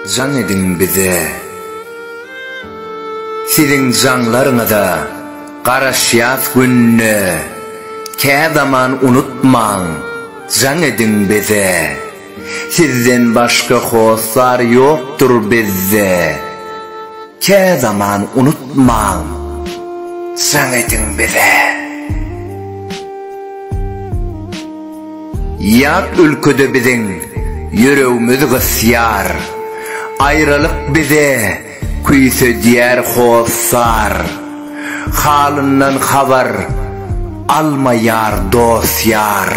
Can edin bize. Sizin canlarına da qaraşyat günni ke zaman unutman. Can edin bize. Sizden başka hoslar yoktur bizde. Ke zaman unutman. Can edin bize. Yat ülküde bizim yüreğimiz gısyar. Ayrılık bize küyse diğer hoslar. Halından haber almayar dosyar.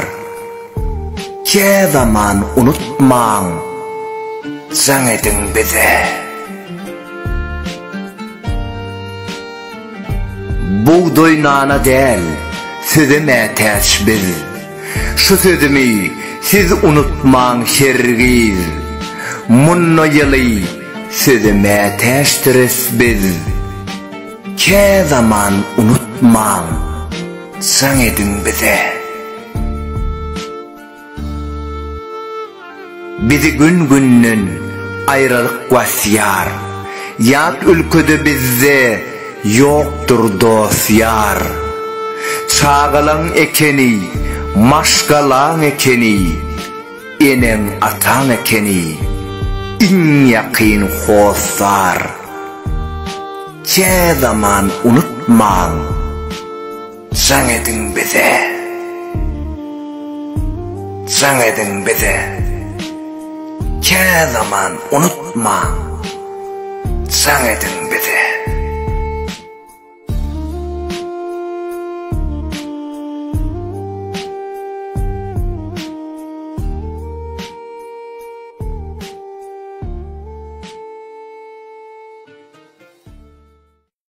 Ke zaman unutman. Can edin bize. Buğday nana değil, size teşbih. Şu sözümü siz unutman şergiz. Munno yılı sözüme teştiriz biz. Ke zaman unutman. Can edin bize. Bizi gün günnün ayrılık vasyar. Yat ülküde bizde yoktur dosyar. Çağılan ekeni, maşgalan ekeni, enen atan ekeni, in yakin hosar. Ke zaman unutman. Can edin bize. Can edin bize. Ke zaman unutman. Can edin bize.